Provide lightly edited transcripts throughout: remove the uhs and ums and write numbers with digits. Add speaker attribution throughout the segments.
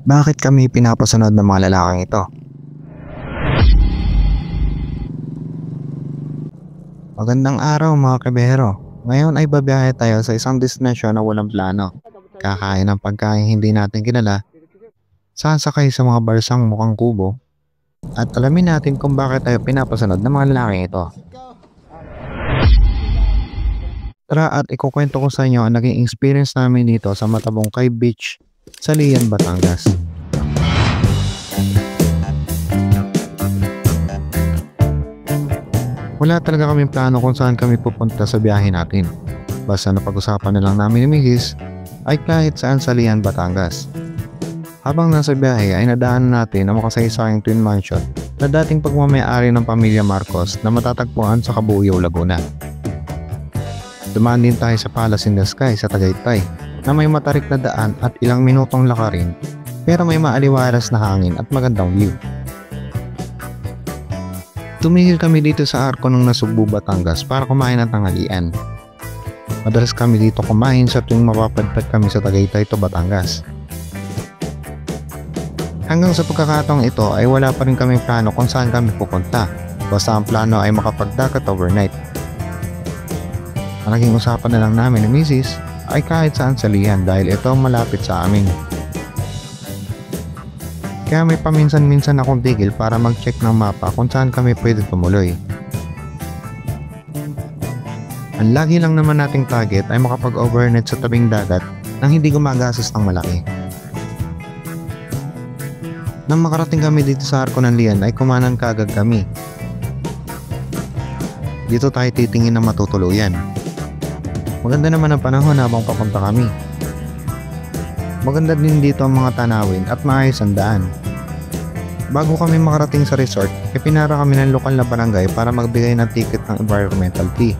Speaker 1: Bakit kami pinapasunod ng mga lalaking ito? Magandang araw mga kabehero. Ngayon ay babiyahe tayo sa isang destinasyon na walang plano. Kakain ng pagkain hindi natin kilala, sasakay sa mga barsang mukhang kubo, at alamin natin kung bakit tayo pinapasunod ng mga lalaking ito. Tara at ikukwento ko sa inyo ang naging experience namin dito sa Matabungkay Beach sa Lian, Batangas. Wala talaga kaming plano kung saan kami pupunta sa biyahe natin. Basta napag-usapan na lang namin ni Mrs. ay kahit saan sa Lian, Batangas. Habang nasa biyahe ay nadaanan natin ang makasaysayang twin mansion na dating pagmamayari ng pamilya Marcos na matatagpuan sa Cabuyao, Laguna. Dumaan din tayo sa Palace in the Sky sa Tagaytay na may matarik na daan at ilang minutong lakarin pero may maaliwalas na hangin at magandang view. Tumigil kami dito sa Arco ng Nasugbu, Batangas para kumain ng tanghalian. Madalas kami dito kumain sa tuwing mapapadpad kami sa Tagaytay to Batangas. Hanggang sa pagkakataong ito ay wala pa rin kaming plano kung saan kami pupunta. Basta ang plano ay makapagdagat overnight. Ang naging usapan na lang namin ni Mrs. ay kahit saan sa Lian dahil ito malapit sa amin. Kaya may paminsan-minsan akong tigil para mag-check ng mapa kung saan kami pwede tumuloy. Ang lagi lang naman nating target ay makapag-overnight sa tabing dagat nang hindi gumagastos ng malaki. Nang makarating kami dito sa Arco ng Lian ay kumanan kaagad kami. Dito tayo titingin ng matutuluyan. Maganda naman ang panahon habang papunta kami. Maganda din dito ang mga tanawin at maayos ang daan. Bago kami makarating sa resort, ipinara kami ng lokal na barangay para magbigay ng ticket ng environmental fee.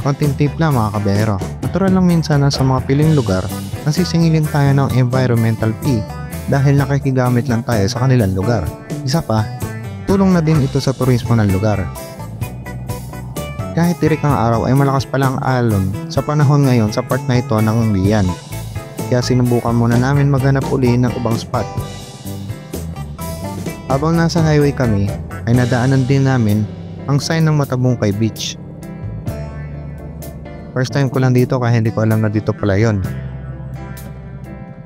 Speaker 1: Konting tip lang mga kabehero. Natural lang minsan na sa mga piling lugar, nasisingilin tayo ng environmental fee dahil nakikigamit lang tayo sa kanilang lugar. Isa pa, tulong na din ito sa turismo ng lugar. Kahit tirik ng araw ay malakas palang alon sa panahon ngayon sa part na ito ng Lian. Kaya sinubukan muna namin maghanap uli ng ibang spot. Habang nasa highway kami ay nadaanan din namin ang sign ng Matabungkay Beach. First time ko lang dito kaya hindi ko alam na dito pala yon.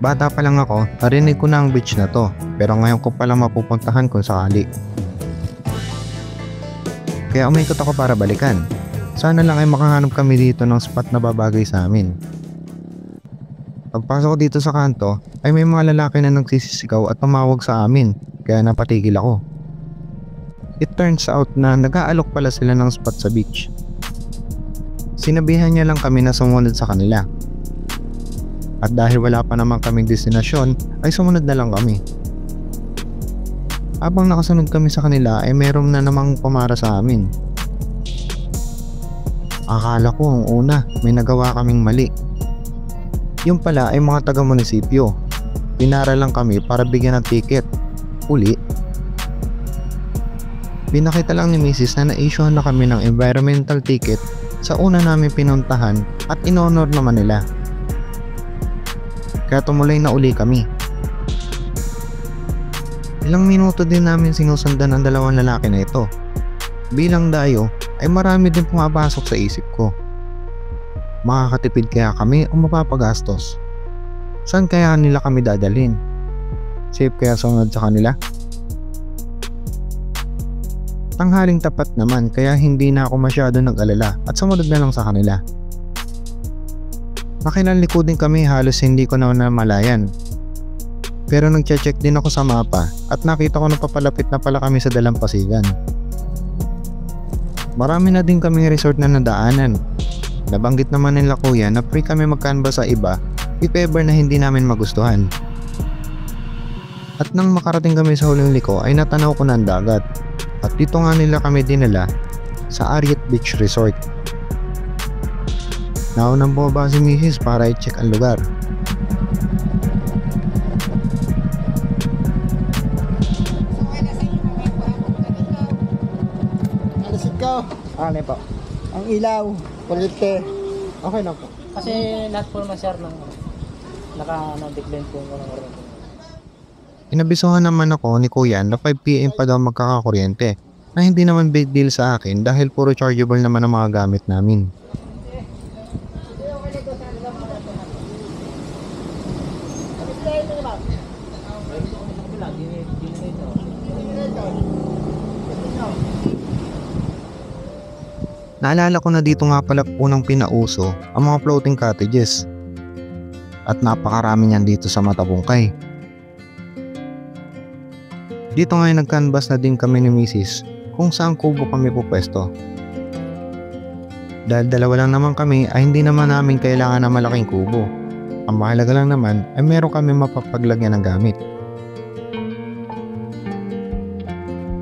Speaker 1: Bata pa lang ako, narinig ko na ang beach na to pero ngayon ko palang mapupuntahan kung sakali. Kaya umikot ako para balikan. Sana lang ay makahanap kami dito ng spot na babagay sa amin. Pagpasok ko dito sa kanto ay may mga lalaki na nagsisisigaw at tumawag sa amin kaya napatigil ako. It turns out na nag-aalok pala sila ng spot sa beach. Sinabihan niya lang kami na sumunod sa kanila. At dahil wala pa naman kaming destinasyon ay sumunod na lang kami. Habang nakasunod kami sa kanila ay meron na namang pumara sa amin. Akala ko ang una may nagawa kaming mali. Yung pala ay mga taga-munisipyo. Pinara lang kami para bigyan ng ticket. Uli. Pinakita lang ni Mrs. na na-issue na kami ng environmental ticket sa una namin pinuntahan at in-honor naman nila. Kaya tumuloy na uli kami. Ilang minuto din namin sinusundan ang dalawang lalaki na ito. Bilang dayo ay marami din pumapasok sa isip ko. Makakatipid kaya kami o mapapagastos? Saan kaya nila kami dadalhin? Safe kaya sunod sa kanila? Tanghaling tapat naman kaya hindi na ako masyado nag-alala at sumunod na lang sa kanila. Nakilanlikod din kami halos hindi ko na namalayan. Pero nagche-check din ako sa mapa at nakita ko na papalapit na pala kami sa dalampasigan. Marami na din kami resort na nadaanan. Nabanggit naman nila kuya na free kami mag-canvas sa iba if ever na hindi namin magustuhan. At nang makarating kami sa huling liko ay natanaw ko na ang dagat. At dito nga nila kami dinala sa Ariat Beach Resort. Naunang bumaba si Mrs. para i-check ang lugar.
Speaker 2: Alisit ko.
Speaker 3: Ano po?
Speaker 2: Ang ilaw. Kulite.
Speaker 3: Okay na po.
Speaker 4: Kasi lahat po naman sir ng naka-decline po ko ng order.
Speaker 1: Inabisuhan naman ako ni Kuya na 5 PM pa daw magkakakuryente na hindi naman big deal sa akin dahil puro chargeable naman ang mga gamit namin. Naalala ko na dito nga pala unang pinauso ang mga floating cottages. At napakarami niyan dito sa Matabungkay. Dito nga nag-canvas na din kami ni Mrs. kung saan kubo kami pupwesto. Dahil dalawa lang naman kami ay hindi naman namin kailangan ng malaking kubo. Ang mahalaga lang naman ay meron kami mapapaglagyan ng gamit.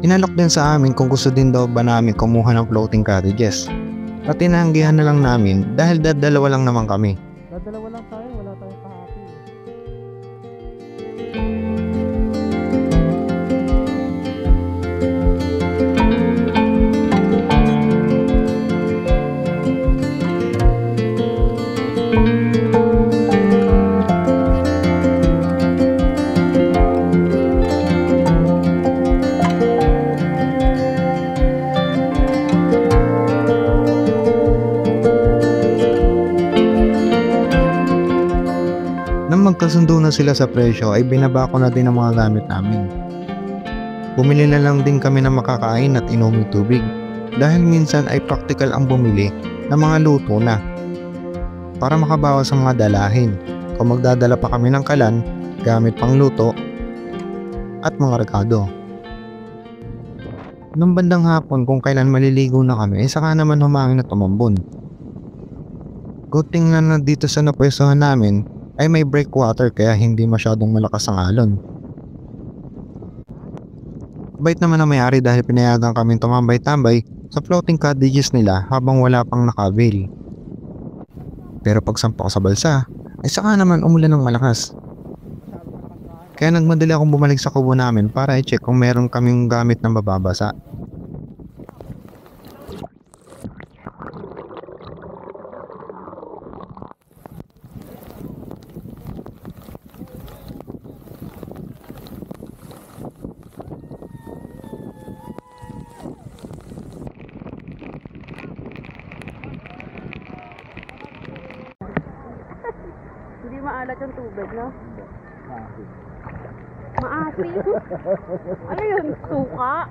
Speaker 1: Inalok din sa amin kung gusto din daw ba namin kumuha ng floating cottages. At tinanggihan na lang namin dahil dalawa lang naman kami.
Speaker 2: Dadalawa lang tayo, wala tayong kahapon.
Speaker 1: Nang magkasundo na sila sa presyo ay binaba ko na din ang mga gamit namin. Bumili na lang din kami ng makakain at inuming tubig dahil minsan ay practical ang bumili ng mga luto na para makabawas sa mga dalahin kung magdadala pa kami ng kalan, gamit pang luto at mga rekado. Nung bandang hapon kung kailan maliligo na kami ay saka naman humangin at tumambon. Good thing na dito sa napwestuhan namin ay may breakwater kaya hindi masyadong malakas ang alon. Bait naman na may-ari dahil pinayagan kami tumambay-tambay sa floating cottages nila habang wala pang naka-avail. Pero pagsampa ko sa balsa ay saka naman umulan ng malakas. Kaya nagmadali akong bumalik sa kubo namin para i-check kung meron kaming gamit na mababasa.
Speaker 3: Hindi maalat yung tubig, no? Maasim. Ano yun? Suka?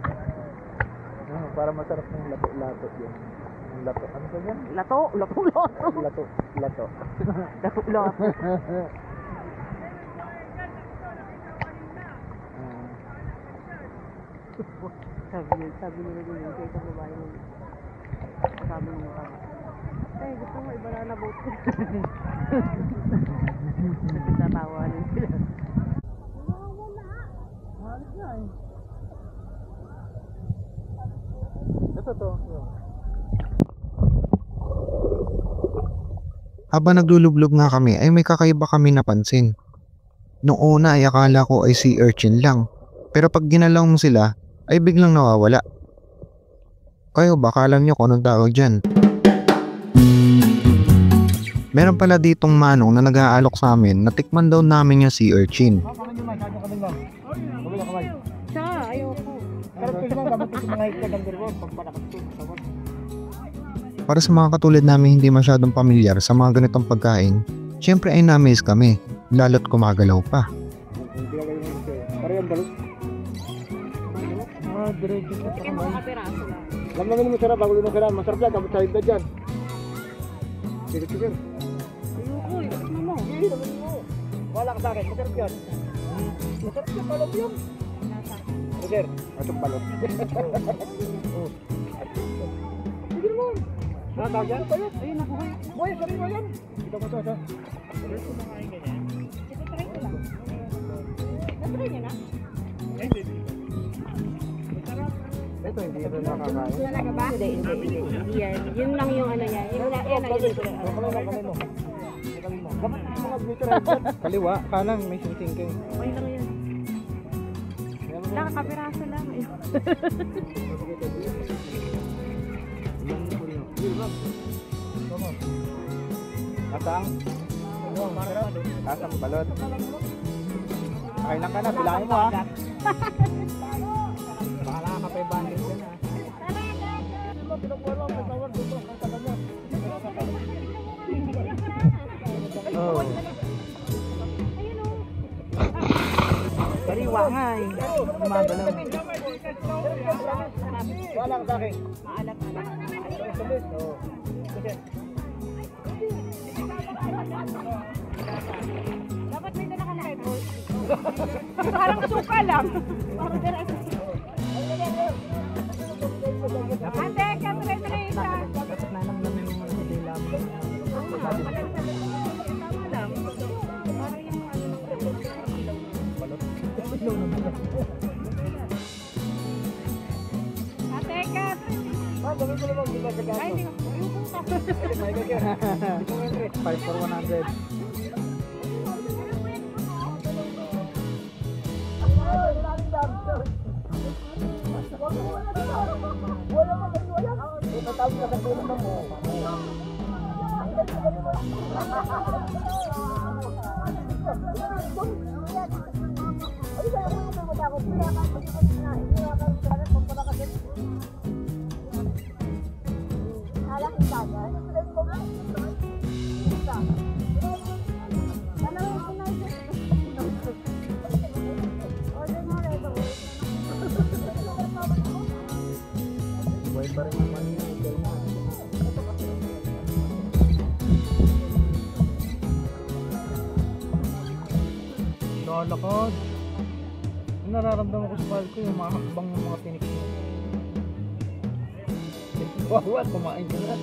Speaker 2: Para masarap ng lato-lato yun. Yung lato. Ano ba yan?
Speaker 3: Lato? Lato-lato.
Speaker 2: Lato. Lato.
Speaker 3: Lato-lato. Sabi nila din yun. Kaya isang babae mo. Sabi mo ka. Eh, gusto mo iba na boat ko. Nagtatawanan sila.
Speaker 2: Halos na eh. Ito to.
Speaker 1: Habang naglulublob nga kami ay may kakaiba kami napansin. Noong una ay akala ko ay sea urchin lang, pero pag ginalaw mo sila ay biglang nawawala. Kayo ba alam nyo kung anong tawag dyan? Meron pala ditong manong na nag-aalok sa amin na tikman daw namin yung sea urchin.
Speaker 2: Kamay nyo man, kamay nyo. Kamay kamay.
Speaker 3: Siya, ayoko.
Speaker 2: Pero pwede lang gamit ko mga hikta ng dirwon pagpalakas ko.
Speaker 1: Para sa mga katulad namin hindi masyadong pamilyar sa mga ganitong pagkain, syempre ay na-amaze kami, lalo't kumagalaw pa.
Speaker 2: Hindi ka ganyan ito eh. Para yung balot. Diretso sa
Speaker 3: Sige, mga kapiraso lang.
Speaker 2: Lamangin mo sarap, bago mo sarap. Masarap yan, dapat sahig na dyan. Sige, sige.
Speaker 3: Ayoko, ikot mo.
Speaker 2: Hindi, naman mo. Wala ka sa akin, masarap yan. Masarap yan, balot yun. Sir, atong balot. Sige naman. Nakatawag yan? Balot. Ayun, nakuha. Boy, sabi mo yan. Kita mo ito, ito. Balot ko makain ganyan.
Speaker 3: Ito, try ko lang. Natry niyo na?
Speaker 2: Ito, hindi ito nakakain.
Speaker 3: Talaga ba? Hindi yan. Yun lang yung ano niya. Yun lang, yan ang yun ko lang.
Speaker 2: Kamay mo. Gamit mo mga glitter headset. Kaliwa, kanan, may sing-sing kayo.
Speaker 3: Okay lang yun. Nakakapiraso lang.
Speaker 2: Kasang? Kasang balot. Kailan ka na, bilangin mo ha. Baka nakakapay banding ka na. Oh.
Speaker 3: Kariwa nga eh. Gumagalaw.
Speaker 2: Wala ka sa akin.
Speaker 3: Maalat na. Dapat may dala ka na ito. Parang suka lang. Parang diretso. Ate, kamera isa.
Speaker 2: Dapat nanamnamin mo muna sa dila mo.
Speaker 3: Tama lang. Parang yung Ate, Kat! Ay, hindi ko. Ayoko ka.
Speaker 2: 5 for 100. Lakad. Yung nararamdaman ko sa pal ko yung mga hakbang ng mga tinik niya. Wawa, kumain ka na.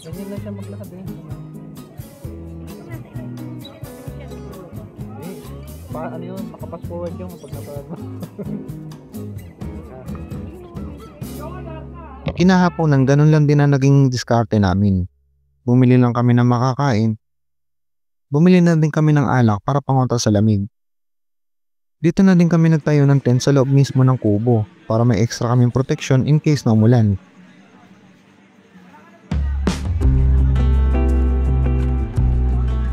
Speaker 2: Ganyan lang siya maglakad eh. Ano yun? Makapas forward yung pag naparad mo.
Speaker 1: Kinahapon ng ganun lang din na naging diskarte namin. Bumili lang kami ng makakain. Bumili na din kami ng alak para pangontra sa lamig. Dito na din kami nagtayo ng tent sa loob mismo ng kubo para may extra kaming protection in case na umulan.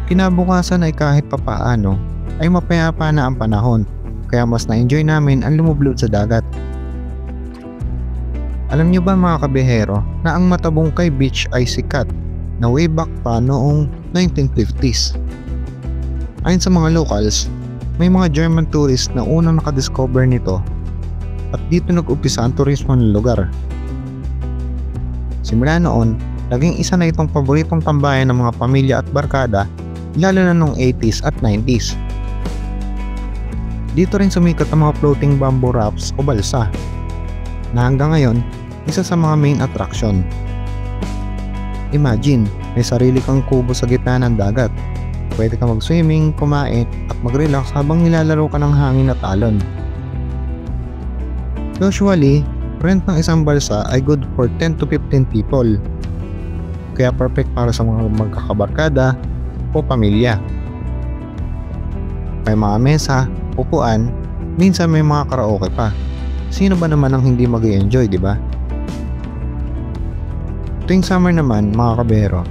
Speaker 1: Kinabukasan ay kahit papaano ay mapayapa na ang panahon kaya mas na-enjoy namin ang lumublod sa dagat. Alam niyo ba mga kabihero na ang Matabungkay Beach ay sikat na way back pa noong 1950s. Ayon sa mga locals, may mga German tourists na unang nakadiscover nito at dito nag-umpisa ang turismo ng lugar. Simula noon, naging isa na itong paboritong tambayan ng mga pamilya at barkada lalo na noong 80s at 90s. Dito rin sumikat ang mga floating bamboo rafts o balsa na hanggang ngayon isa sa mga main attraction. Imagine, may sarili kang kubo sa gitna ng dagat. Pwede ka mag-swimming, kumain, at mag-relax habang nilalaro ka ng hangin at alon. Usually, rent ng isang balsa ay good for 10 to 15 people. Kaya perfect para sa mga magkakabarkada o pamilya. May mga mesa, upuan, minsan may mga karaoke pa. Sino ba naman ang hindi mag-i-enjoy, di ba? Tuwing summer naman mga kabero,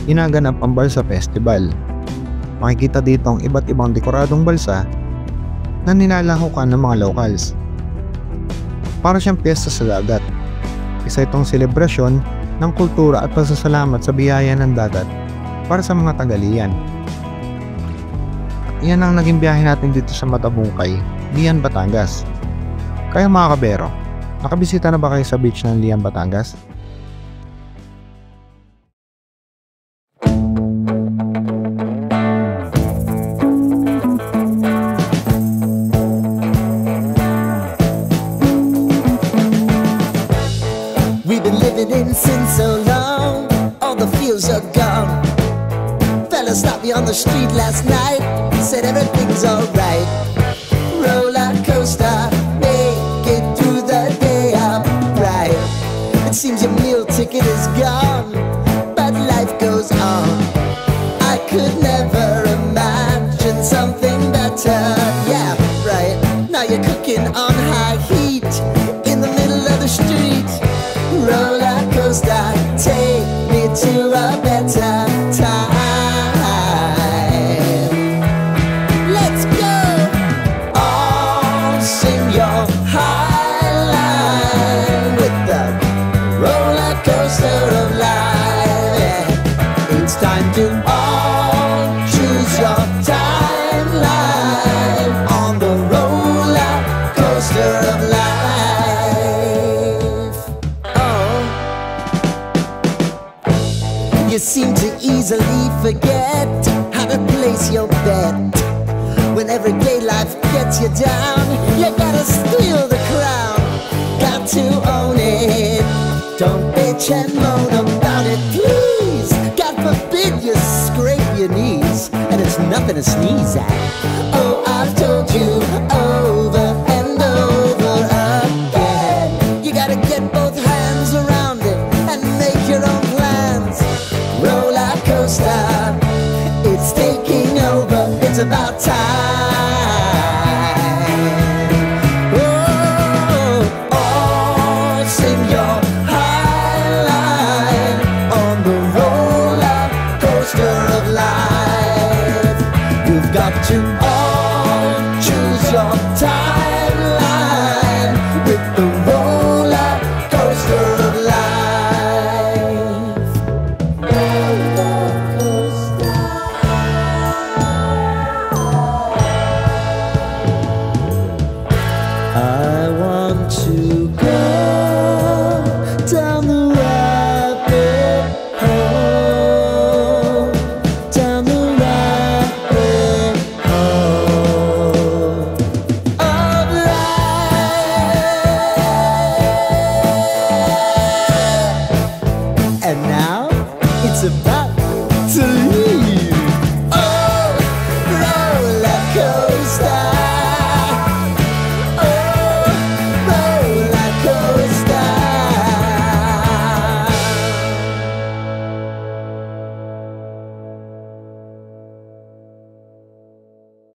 Speaker 1: inaganap ang Balsa Festival. Makikita dito ang iba't ibang dekoradong balsa na nilalahukan ng mga locals. Para siyang piyesta sa dagat. Isa itong selebrasyon ng kultura at pasasalamat sa biyaya ng dagat para sa mga tagalian. Iyan ang naging biyahe natin dito sa Matabungkay, Lian, Batangas. Kaya mga kabero, nakabisita na ba kayo sa beach ng Lian, Batangas?
Speaker 4: Stopped me on the street last night, said everything's alright. Roller coaster, make it through the day upright. It seems your meal ticket is gone, but life goes on. I could never imagine something better. Yeah, right. Now you're cooking on high heat in the middle of the street. Roller coaster, take me to a better time. life. Oh, you seem to easily forget how to place your bet. When everyday life gets you down, you gotta steal the crown. Got to own it. Don't bitch and moan about it, please. God forbid you scrape your knees, and it's nothing to sneeze at. Oh, I've told you over and over again, you gotta get both hands around it and make your own plans. Roller coaster, it's taking over, it's about time. Oh, oh, sing your high line on the roller coaster of life. You've got to all choose your timeline with the roller coaster of life. Roller coaster. I want to go down the rabbit hole, down the rabbit hole of life. And now it's about